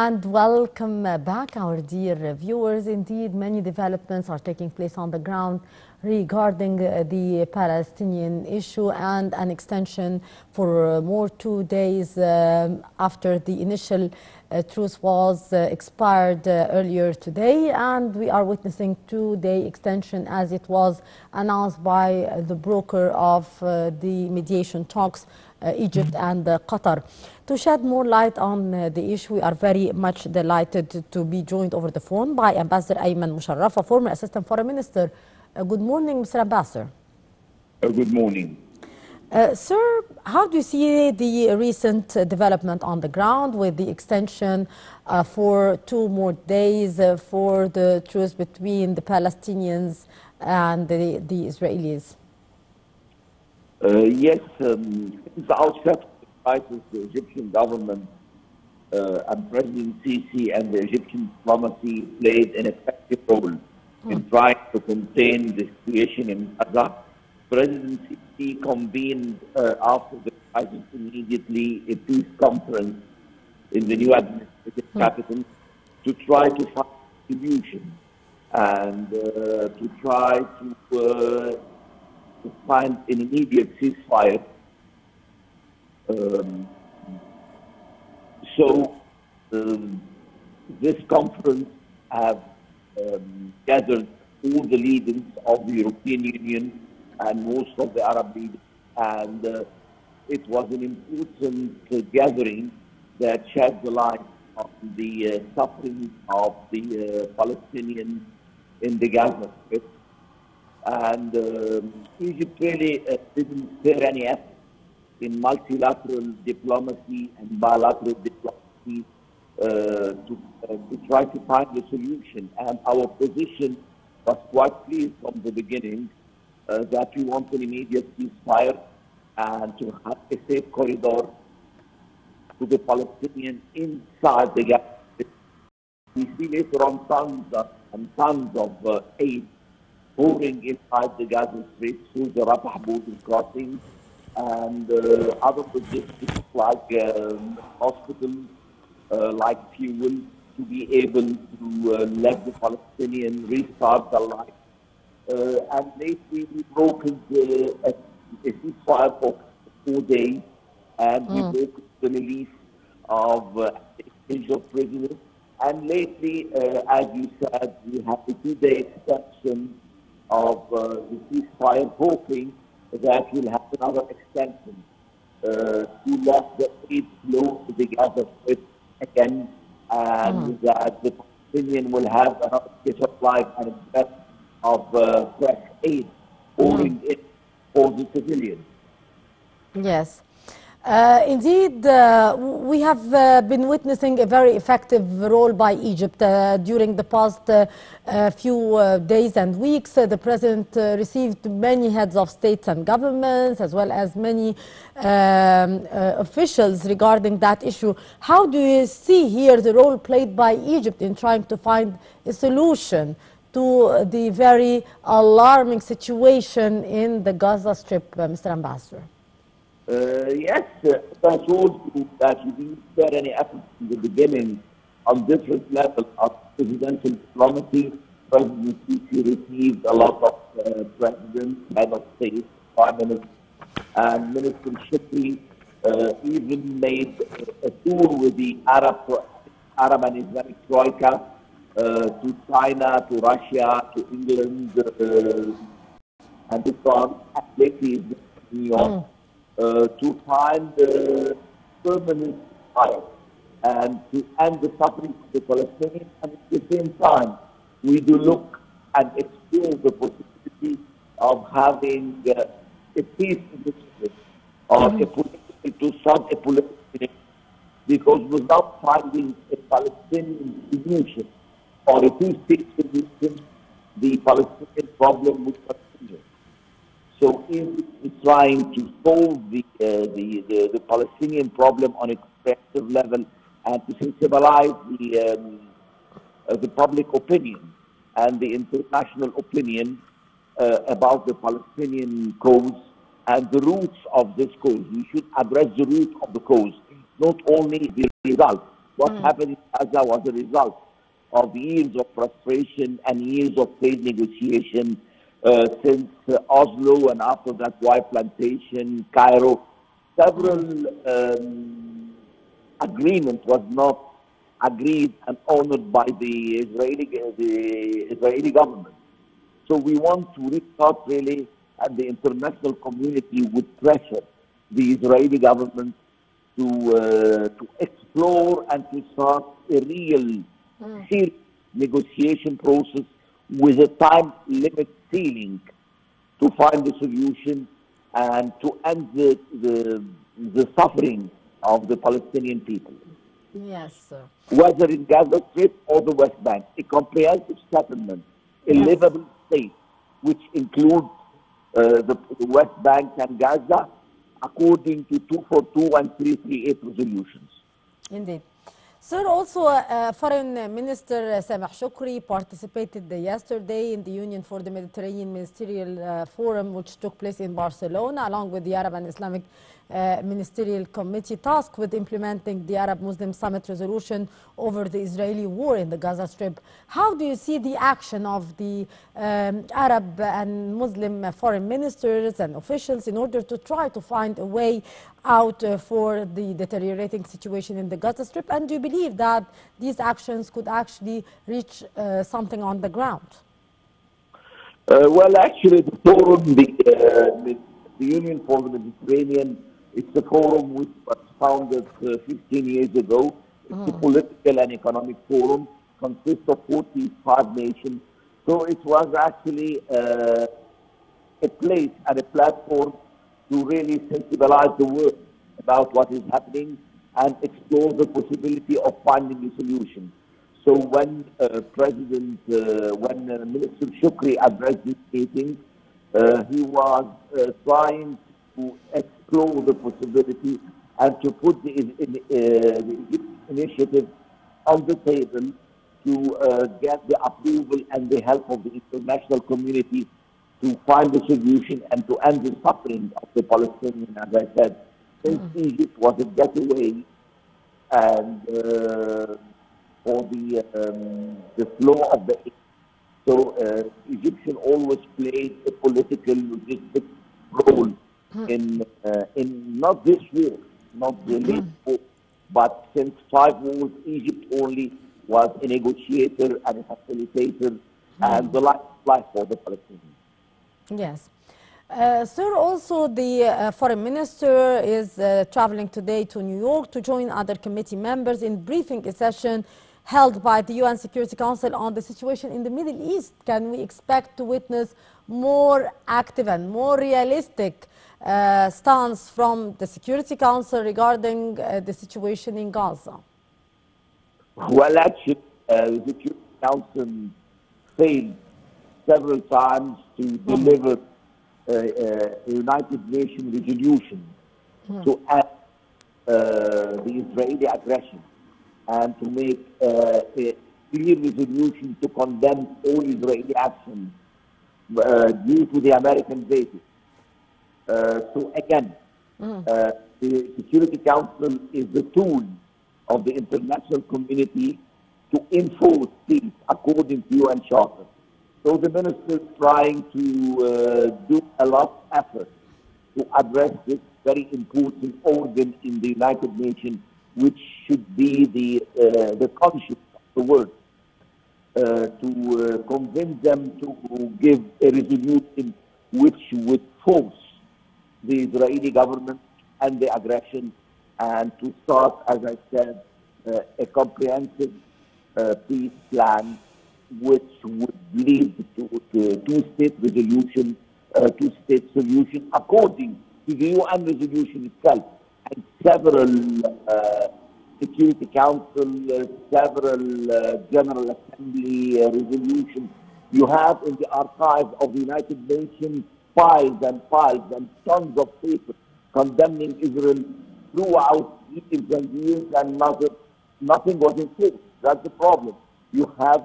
And welcome back, our dear viewers. Indeed, many developments are taking place on the ground regarding the Palestinian issue, and an extension for more 2 days after the initial truce was expired earlier today. And we are witnessing 2-day extension as it was announced by the broker of the mediation talks, Egypt and Qatar. To shed more light on the issue, we are very much delighted to be joined over the phone by Ambassador Ayman Mousharafa, former Assistant Foreign Minister. Good morning, Mr. Ambassador. Good morning. Sir, how do you see the recent development on the ground with the extension for 2 more days for the truce between the Palestinians and the Israelis? Yes, since the outset of the crisis, the Egyptian government and President Sisi and the Egyptian diplomacy played an effective role in trying to contain the situation in Gaza. President Sisi convened after the crisis immediately a peace conference in the new administrative capital to try to find a solution and to try to find an immediate ceasefire. This conference have gathered all the leaders of the European Union and most of the Arab leaders, and it was an important gathering that shed the light on the suffering of the Palestinians in the Gaza Strip. And Egypt really didn't spare any effort in multilateral diplomacy and bilateral diplomacy to try to find a solution. And our position was quite clear from the beginning that we want an immediate ceasefire and to have a safe corridor to the Palestinians inside the Gaza Strip. We see later on tons of aid pouring inside the Gaza Strip through the Rafah border crossing and other logistics like hospitals, like fuel, to be able to let the Palestinians restart their life. And lately we brokered a ceasefire for 4 days, and we brokered the release of exchange of prisoners. And lately, as you said, we have a 2-day extension of the ceasefire, hoping that we'll have another extension to let the aid flow to the Gaza Strip again, and that the Palestinians will have another piece of life and a breath of fresh aid pouring in for the civilians. Yes. Indeed, we have been witnessing a very effective role by Egypt during the past few days and weeks. The President received many heads of states and governments, as well as many officials regarding that issue. How do you see here the role played by Egypt in trying to find a solution to the very alarming situation in the Gaza Strip, Mr. Ambassador? Yes, I told you that we didn't spare any effort in the beginning on different levels of presidential diplomacy. President Sisi received a lot of presidents, head of state, prime minister, and Minister Shikri even made a tour with the Arab and Islamic Troika to China, to Russia, to England, and to France, and lately in New York. To find permanent peace and to end the suffering of the Palestinians, and at the same time, we do look and explore the possibility of having a peace initiative or a political to solve a political initiative, because without finding a Palestinian solution or a two-state solution, the Palestinian problem would continue. So Egypt is trying to solve the Palestinian problem on a collective level and to sensibilize the public opinion and the international opinion about the Palestinian cause and the roots of this cause. We should address the root of the cause, not only the result. What happened in Gaza was a result of years of frustration and years of failed negotiation since Oslo, and after that, White Plantation, Cairo. Several agreement was not agreed and honored by the Israeli government. So we want to restart really, and the international community would pressure the Israeli government to explore and to start a real serious negotiation process with a time limit ceiling to find a solution and to end the suffering of the Palestinian people. Yes, sir. Whether in Gaza Strip or the West Bank, a comprehensive settlement, a livable state, which includes the West Bank and Gaza, according to 242 and 338 resolutions. Indeed. Sir, also Foreign Minister Sameh Shoukry participated yesterday in the Union for the Mediterranean Ministerial Forum, which took place in Barcelona, along with the Arab and Islamic Ministerial Committee tasked with implementing the Arab Muslim Summit resolution over the Israeli war in the Gaza Strip. How do you see the action of the Arab and Muslim foreign ministers and officials in order to try to find a way out for the deteriorating situation in the Gaza Strip? And do you believe that these actions could actually reach something on the ground? Well, actually, the forum, the Union for the Mediterranean, it's a forum which was founded 15 years ago. It's a political and economic forum, consists of 45 nations. So it was actually a place and a platform to really sensibilize the world about what is happening and explore the possibility of finding a solution. So when Minister Shoukry addressed this meeting, he was trying to explore the possibility and to put the Egyptian initiative on the table to get the approval and the help of the international community to find a solution and to end the suffering of the Palestinians, as I said. Since Egypt was a getaway and for the flow of the aid. So Egyptian always played a political logistic role in not this war, not the late war, but since 5 wars, Egypt only was a negotiator and a facilitator and the life for the Palestinians. Yes. Sir, also the foreign minister is traveling today to New York to join other committee members in briefing a session held by the UN Security Council on the situation in the Middle East. Can we expect to witness more active and more realistic stance from the Security Council regarding the situation in Gaza? Well, actually, the Security Council failed several times to deliver a United Nations resolution to end the Israeli aggression and to make a clear resolution to condemn all Israeli actions due to the American veto. So again, the Security Council is the tool of the international community to enforce peace according to UN Charter. So the minister is trying to do a lot of effort to address this very important organ in the United Nations, which should be the conscience of the world, to convince them to give a resolution which would force the Israeli government and the aggression and to start, as I said, a comprehensive peace plan which would lead to a two-state resolution, two-state solution according to the UN resolution itself and several Security Council, several General Assembly resolutions. You have in the archives of the United Nations files and tons of paper condemning Israel throughout years and years, and nothing was enforced. That's the problem. You have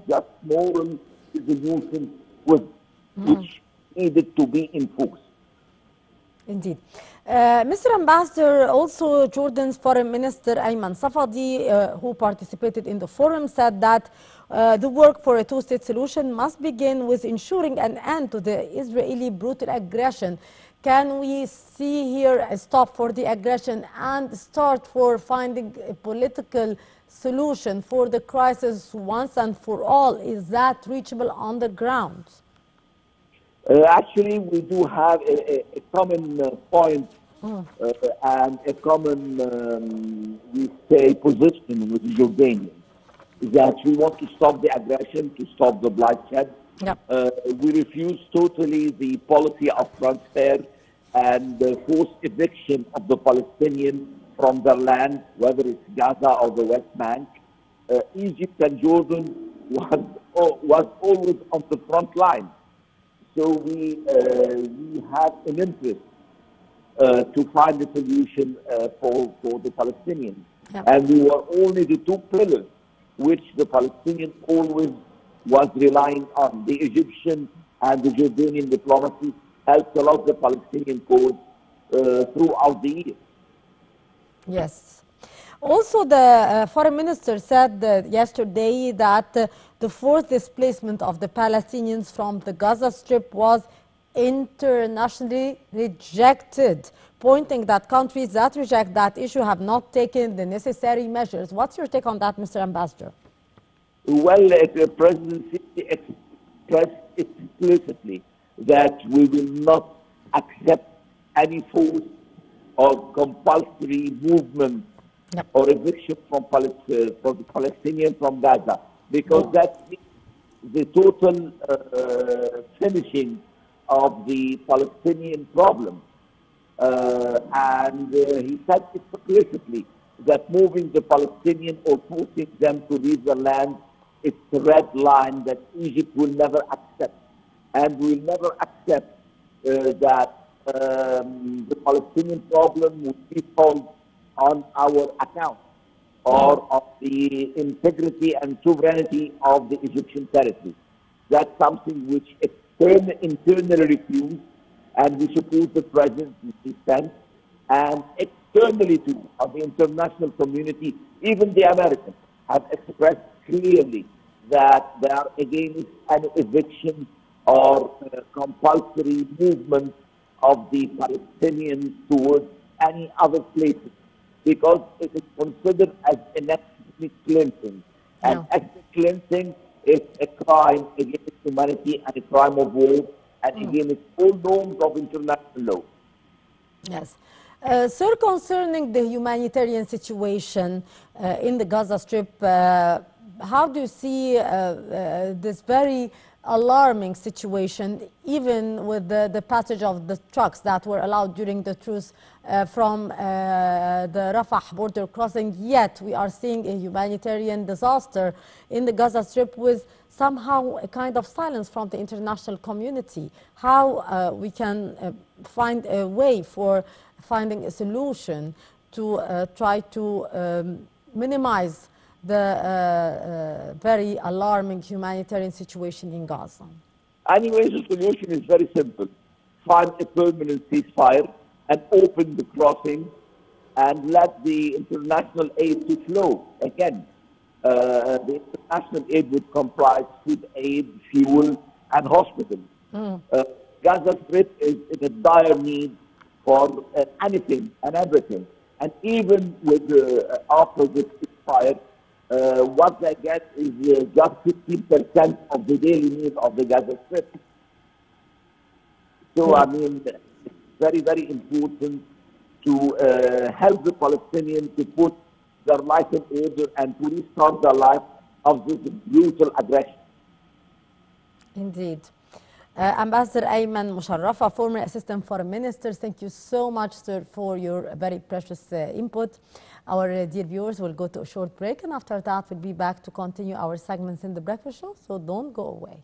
just moral resolutions which needed to be enforced. Indeed. Mr. Ambassador, also Jordan's Foreign Minister Ayman who participated in the forum, said that the work for a two-state solution must begin with ensuring an end to the Israeli brutal aggression. Can we see here a stop for the aggression and start for finding a political solution for the crisis once and for all? Is that reachable on the ground? Actually, we do have a common point and a common, we say, position with the Jordanians, that we want to stop the aggression, to stop the bloodshed. Yep. We refuse totally the policy of transfer and the forced eviction of the Palestinians from their land, whether it's Gaza or the West Bank. Egypt and Jordan was always on the front line. So we have an interest to find a solution for the Palestinians. Yep. And we were only the two pillars which the Palestinians always was relying on. The Egyptian and the Jordanian diplomacy helped a lot the Palestinian cause throughout the years. Yes. Also, the foreign minister said yesterday that the forced displacement of the Palestinians from the Gaza Strip was internationally rejected, pointing that countries that reject that issue have not taken the necessary measures. What's your take on that, Mr. Ambassador? Well, the presidency expressed explicitly that we will not accept any force or compulsory movement or eviction from for the Palestinians from Gaza, because that means the total finishing of the Palestinian problem. And he said explicitly that moving the Palestinians or forcing them to leave the land is a red line that Egypt will never accept. And we will never accept that the Palestinian problem will be solved on our account or of the integrity and sovereignty of the Egyptian territory. That's something which internally refused, and we support the presidency stance, and externally too, of the international community, even the Americans have expressed clearly that they are against an eviction or compulsory movement of the Palestinians towards any other places, because it is considered as an ethnic cleansing. And ethnic cleansing is a crime against humanity and a crime of war and against all norms of international law. Yes. Sir, concerning the humanitarian situation in the Gaza Strip, how do you see this very alarming situation, even with the passage of the trucks that were allowed during the truce from the Rafah border crossing, yet we are seeing a humanitarian disaster in the Gaza Strip with somehow a kind of silence from the international community? How we can find a way for finding a solution to try to minimize the very alarming humanitarian situation in Gaza? Anyway, the solution is very simple. Find a permanent ceasefire and open the crossing and let the international aid to flow again. The international aid would comprise food aid, fuel, and hospitals. Gaza Strip is in a dire need for anything and everything. And even with after the ceasefire, what they get is just 15% of the daily need of the Gaza Strip. So, I mean, it's very, very important to help the Palestinians to put their life in order and to restart their life of this brutal aggression. Indeed. Ambassador Ayman Mousharafa, former Assistant Foreign Minister, thank you so much, sir, for your very precious input. Our dear viewers will go to a short break, and after that we'll be back to continue our segments in the breakfast show, so don't go away.